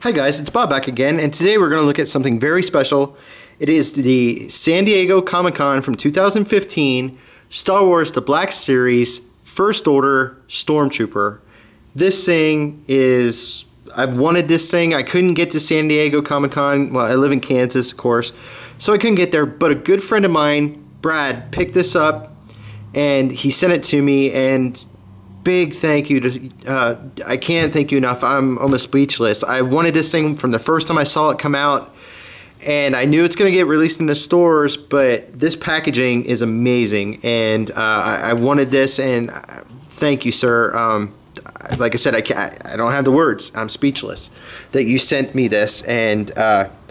Hi guys, it's Bob back again, and today we're going to look at something very special. It is the San Diego Comic-Con from 2015 Star Wars The Black Series First Order Stormtrooper. This thing is, I've wanted this thing. I couldn't get to San Diego Comic-Con. Well, I live in Kansas, of course, so I couldn't get there, but a good friend of mine, Brad, picked this up and he sent it to me, and big thank you to, I can't thank you enough. I'm almost speechless. I wanted this thing from the first time I saw it come out, and I knew it's going to get released in the stores, but this packaging is amazing, and I wanted this, and thank you, sir. Like I said, I don't have the words. I'm speechless that you sent me this and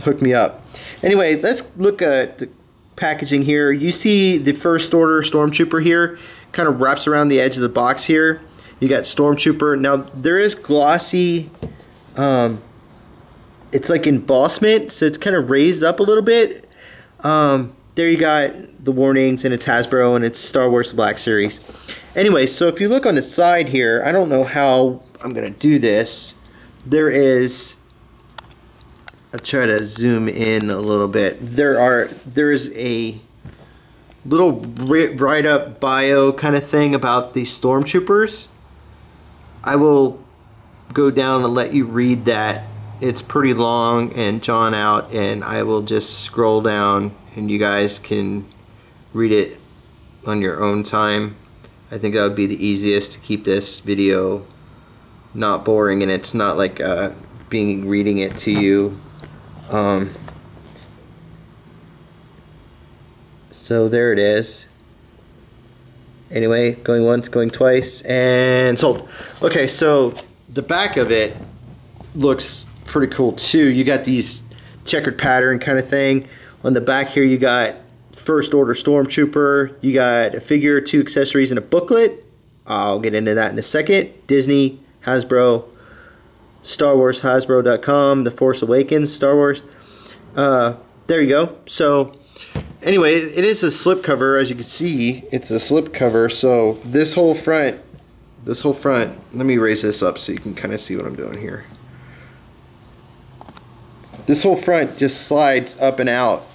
hooked me up. Anyway, let's look at the packaging here. You see the First Order Stormtrooper here. Kind of wraps around the edge of the box here. You got Stormtrooper. Now there is glossy, it's like embossment, so it's kind of raised up a little bit. There you got the warnings, and it's Hasbro, and it's Star Wars The Black Series. Anyway, so if you look on the side here, I don't know how I'm gonna do this. There is, I'll try to zoom in a little bit. There's a little write-up bio kind of thing about the Stormtroopers. I will go down and let you read that. It's pretty long and drawn out, and I will just scroll down and you guys can read it on your own time. I think that would be the easiest to keep this video not boring, and it's not like reading it to you. So there it is. Anyway, going once, going twice, and sold. Okay, so the back of it looks pretty cool too. You got these checkered pattern kind of thing. On the back here you got First Order Stormtrooper. You got a figure, 2 accessories, and a booklet. I'll get into that in a second. Disney, Hasbro, Star Wars, Hasbro.com, The Force Awakens, Star Wars. There you go. So anyway, it is a slipcover, as you can see. It's a slipcover, so this whole front, let me raise this up so you can kind of see what I'm doing here. This whole front just slides up and out,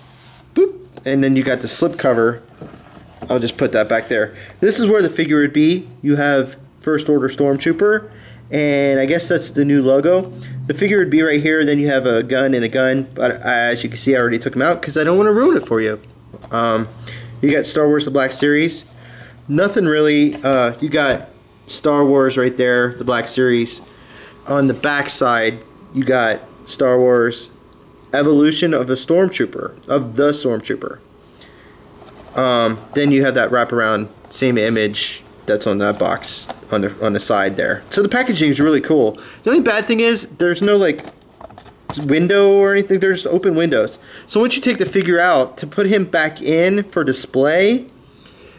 boop, and then you got the slipcover. I'll just put that back there. This is where the figure would be. You have First Order Stormtrooper, and I guess that's the new logo. The figure would be right here, then you have a gun and a gun, but as you can see I already took them out because I don't want to ruin it for you. You got Star Wars The Black Series. Nothing really, you got Star Wars right there, The Black Series. On the back side, you got Star Wars Evolution of a Stormtrooper, of the Stormtrooper. Then you have that wraparound, same image that's on that box on the side there. So the packaging is really cool. The only bad thing is there's no like window or anything. There's open windows. So once you take the figure out, to put him back in for display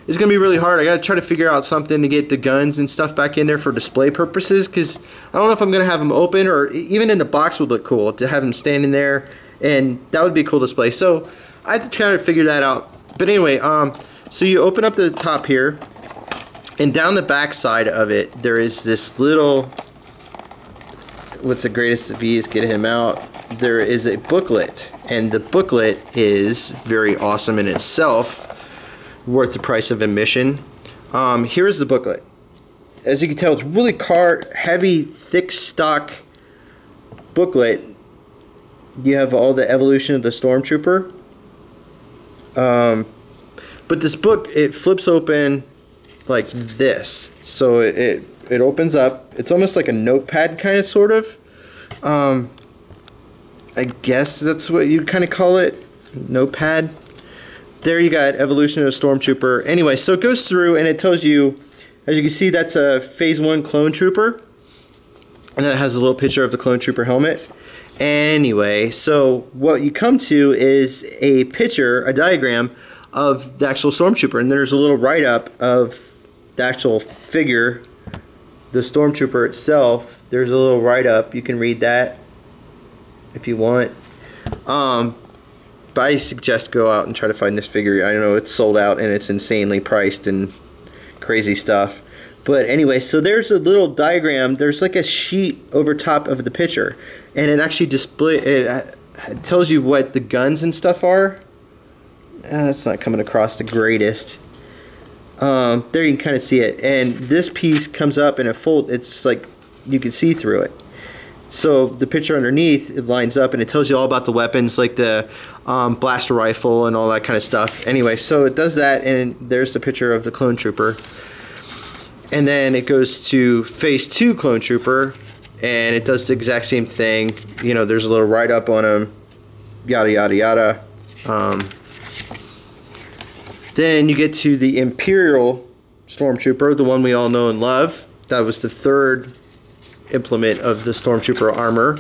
is gonna be really hard. I gotta try to figure out something to get the guns and stuff back in there for display purposes, because I don't know if I'm gonna have them open, or even in the box would look cool to have him standing there, and that would be a cool display. So I have to try to figure that out. But anyway, so you open up the top here, and down the back side of it, there is this little, with the greatest of ease, get him out, there is a booklet, and the booklet is very awesome in itself, worth the price of admission. Here's the booklet. As you can tell, it's really heavy, thick stock booklet. You have all the evolution of the Stormtrooper. But this book, it flips open like this, so it opens up. It's almost like a notepad kind of, sort of. I guess that's what you'd kind of call it, notepad. There you got Evolution of a Stormtrooper. Anyway, so it goes through and it tells you, as you can see, that's a Phase 1 Clone Trooper, and then it has a little picture of the Clone Trooper helmet. Anyway, so what you come to is a picture, a diagram of the actual Stormtrooper, and there's a little write-up of the actual figure, the Stormtrooper itself. There's a little write-up. You can read that if you want. But I suggest go out and try to find this figure. I know it's sold out and it's insanely priced and crazy stuff. But anyway, so there's a little diagram. There's like a sheet over top of the picture, and it actually it tells you what the guns and stuff are. It's not coming across the greatest. There you can kind of see it, and this piece comes up and it's like you can see through it. So the picture underneath, it lines up and it tells you all about the weapons, like the blaster rifle and all that kind of stuff. Anyway, so it does that, and there's the picture of the clone trooper. And then it goes to phase 2 clone trooper, and it does the exact same thing. You know, there's a little write-up on him, yada yada yada. Then you get to the Imperial Stormtrooper, the one we all know and love. That was the 3rd implement of the Stormtrooper armor.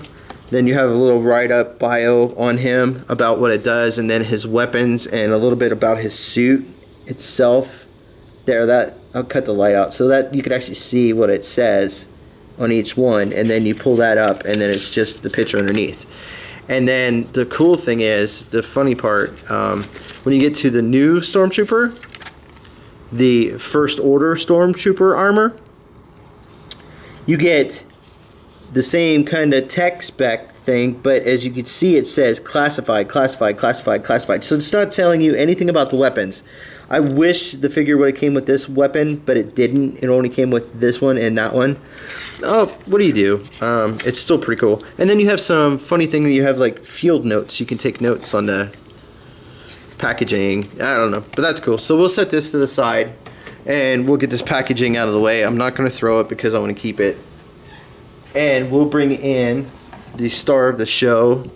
Then you have a little write-up bio on him about what it does, and then his weapons and a little bit about his suit itself. There, I'll cut the light out so that you can actually see what it says on each one, and then you pull that up, and then it's just the picture underneath. And then the cool thing is, the funny part, when you get to the new Stormtrooper, the First Order Stormtrooper armor, you get the same kind of tech spec thing, but as you can see, it says classified, classified, classified, classified. So it's not telling you anything about the weapons. I wish the figure would have came with this weapon, but it didn't. It only came with this one and that one. Oh, what do you do? It's still pretty cool. And then you have some funny thing that you have, like field notes. You can take notes on the packaging. I don't know, but that's cool. So we'll set this to the side, and we'll get this packaging out of the way. I'm not going to throw it because I want to keep it. And we'll bring in the star of the show,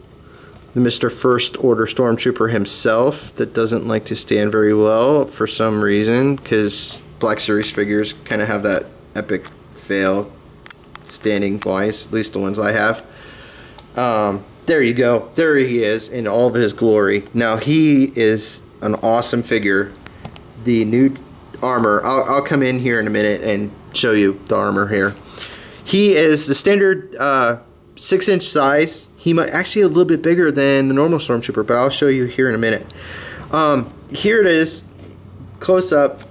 the Mr. First Order Stormtrooper himself, that doesn't like to stand very well for some reason, because Black Series figures kind of have that epic fail standing wise, at least the ones I have. There you go. There he is in all of his glory. Now he is an awesome figure. The new armor, I'll come in here in a minute and show you the armor here. He is the standard 6-inch size. He might actually a little bit bigger than the normal Stormtrooper, but I'll show you here in a minute. Here it is, close up.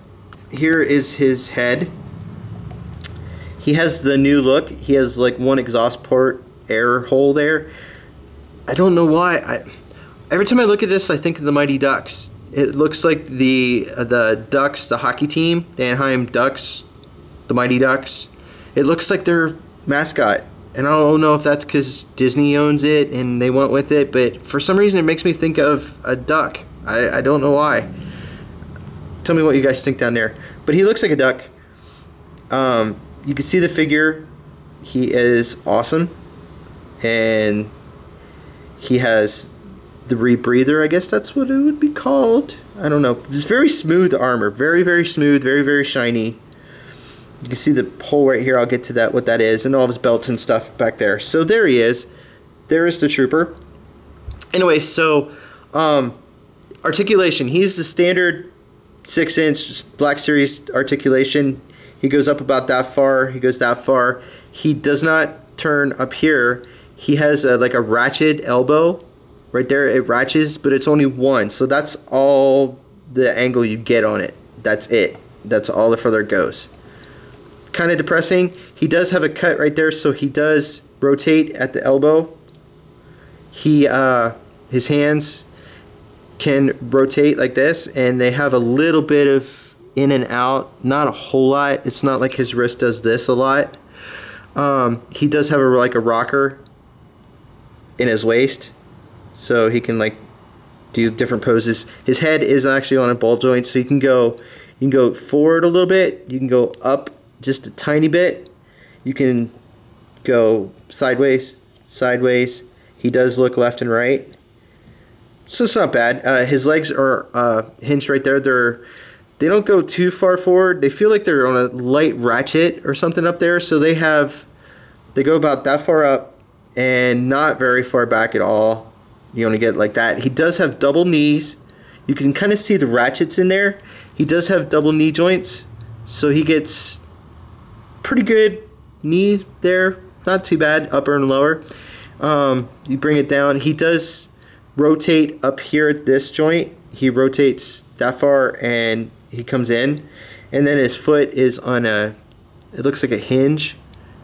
Here is his head. He has the new look. He has like one exhaust port air hole there. I don't know why. Every time I look at this, I think of the Mighty Ducks. It looks like the Ducks, the hockey team, the Anaheim Ducks, the Mighty Ducks. It looks like their mascot. And I don't know if that's because Disney owns it and they went with it, but for some reason it makes me think of a duck. I don't know why. Tell me what you guys think down there. But he looks like a duck. You can see the figure. He is awesome. And he has the rebreather, I guess that's what it would be called. I don't know. It's very smooth armor. Very, very smooth. Very, very shiny. You can see the hole right here. I'll get to that, what that is, and all of his belts and stuff back there. So there he is. There is the trooper. Anyway, so articulation. He's the standard 6-inch Black Series articulation. He goes up about that far. He goes that far. He does not turn up here. He has like a ratchet elbow right there. It ratchets, but it's only one. So that's all the angle you get on it. That's it. That's all the further it goes. Kind of depressing. He does have a cut right there, so he does rotate at the elbow. His hands can rotate like this, and they have a little bit of in and out, not a whole lot. It's not like his wrist does this a lot. He does have like a rocker in his waist, so he can like do different poses. His head is actually on a ball joint, so you can go forward a little bit, you can go up just a tiny bit, you can go sideways, sideways. He does look left and right, so it's not bad. His legs are hinged right there. They don't go too far forward. They feel like they're on a light ratchet or something up there, so they go about that far up and not very far back at all. You only get like that. He does have double knees. You can kind of see the ratchets in there. He does have double knee joints, so he gets pretty good knee there. Not too bad, upper and lower. You bring it down. He does rotate up here at this joint. He rotates that far and he comes in, and then his foot is on a it looks like a hinge.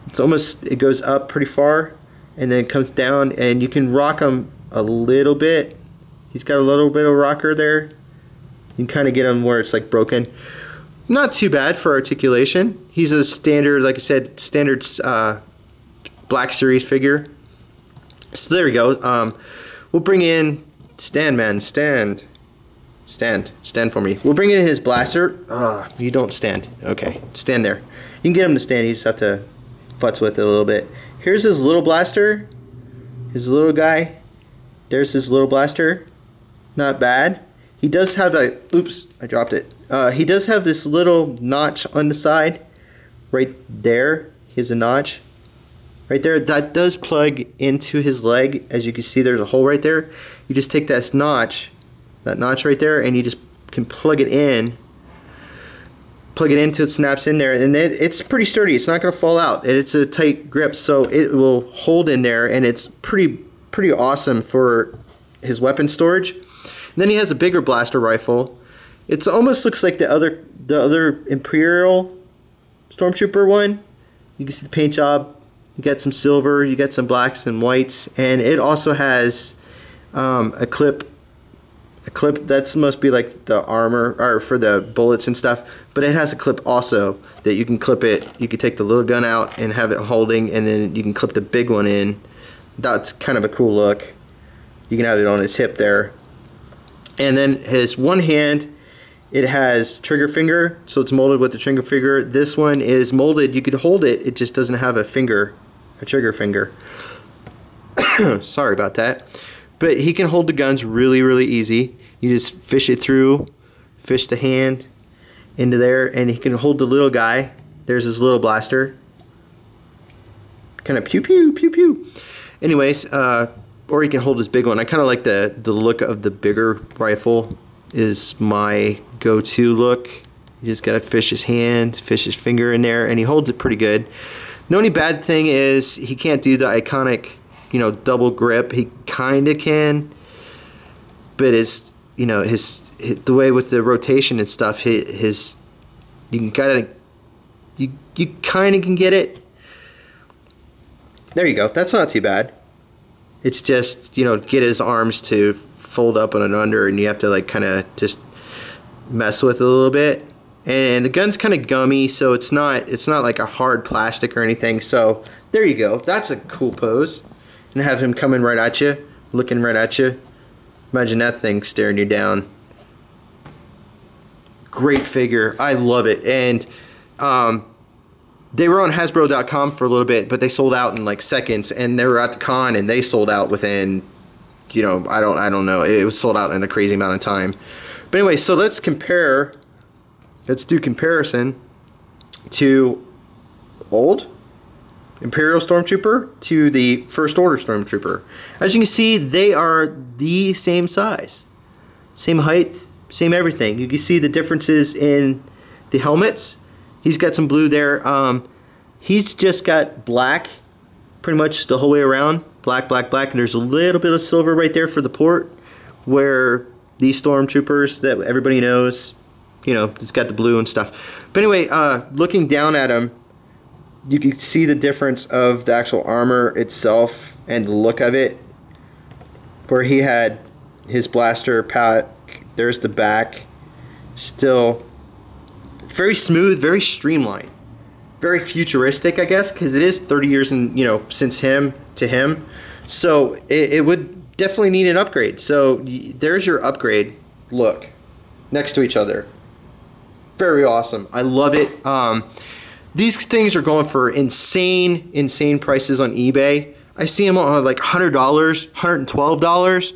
It's almost, it goes up pretty far and then it comes down, and you can rock him a little bit. He's got a little bit of rocker there. You can kind of get him where it's like broken. Not too bad for articulation. He's a standard, like I said, standard Black Series figure. So there we go. We'll bring in, stand man, stand for me. We'll bring in his blaster. You don't stand. Okay, stand there. You can get him to stand, you just have to futz with it a little bit. Here's his little blaster, his little guy. There's his little blaster. Not bad. He does have a, oops, I dropped it. He does have this little notch on the side. Right there, he has a notch. Right there, that does plug into his leg. As you can see, there's a hole right there. You just take that notch right there, and you just can plug it in. Plug it in until it snaps in there, and it's pretty sturdy. It's not going to fall out. It's a tight grip, so it will hold in there, and it's pretty awesome for his weapon storage. And then he has a bigger blaster rifle. It almost looks like the other Imperial Stormtrooper one. You can see the paint job. You got some silver, you got some blacks and whites, and it also has a clip that's must be like the armor or for the bullets and stuff, but it has a clip also that you can clip it. You can take the little gun out and have it holding, and then you can clip the big one in. That's kind of a cool look. You can have it on his hip there. And then his one hand, it has trigger finger, so it's molded with the trigger finger. This one is molded, you could hold it, it just doesn't have a finger, a trigger finger. Sorry about that. But he can hold the guns really easy. You just fish it through, fish the hand into there, and he can hold the little guy. There's his little blaster. Kind of pew pew pew pew. Anyways, or he can hold his big one. I kind of like the look of the bigger rifle is my go-to look. You just gotta fish his hand, fish his finger in there, and he holds it pretty good. The only bad thing is he can't do the iconic, you know, double grip. He kind of can, but it's, you know, the way with the rotation and stuff, you kind of can get it. There you go. That's not too bad. It's just, you know, get his arms to fold up on and under, and you have to like kind of just mess with it a little bit. And the gun's kind of gummy, so it's not like a hard plastic or anything. So there you go. That's a cool pose. And have him coming right at you, looking right at you. Imagine that thing staring you down. Great figure. I love it. And they were on Hasbro.com for a little bit, but they sold out in like seconds. And they were at the con, and they sold out within, you know, I don't know. It was sold out in a crazy amount of time. But anyway, so let's compare. Let's do comparison to old Imperial Stormtrooper to the First Order Stormtrooper. As you can see, they are the same size, same height, same everything. You can see the differences in the helmets. He's got some blue there. He's just got black pretty much the whole way around. Black, black, black, and there's a little bit of silver right there for the port, where these Stormtroopers that everybody knows, you know, it's got the blue and stuff. But anyway, looking down at him, you can see the difference of the actual armor itself and the look of it. Where he had his blaster pack, there's the back. Still, it's very smooth, very streamlined, very futuristic, I guess, because it is 30 years and, you know, since him to him. So it would definitely need an upgrade. So there's your upgrade look next to each other. Very awesome. I love it. These things are going for insane prices on eBay. I see them on like $100, $112.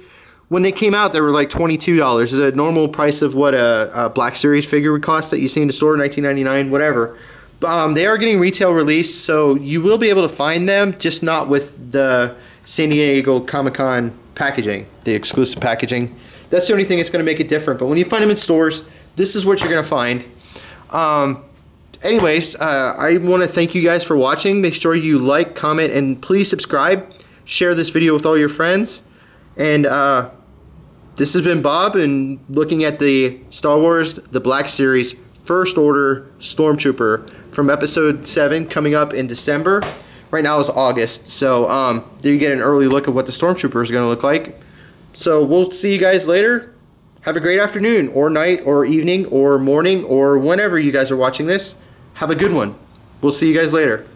When they came out, they were like $22. It's a normal price of what a Black Series figure would cost that you see in the store, $19.99, whatever. They are getting retail release, so you will be able to find them, just not with the San Diego Comic-Con packaging, the exclusive packaging. That's the only thing that's going to make it different. But when you find them in stores, this is what you're going to find. Anyways, I want to thank you guys for watching. Make sure you like, comment, and please subscribe. Share this video with all your friends. And this has been Bob, and looking at the Star Wars The Black Series First Order Stormtrooper from episode 7 coming up in December. Right now is August, so there you get an early look at what the Stormtrooper is going to look like. So we'll see you guys later. Have a great afternoon, or night, or evening, or morning, or whenever you guys are watching this. Have a good one. We'll see you guys later.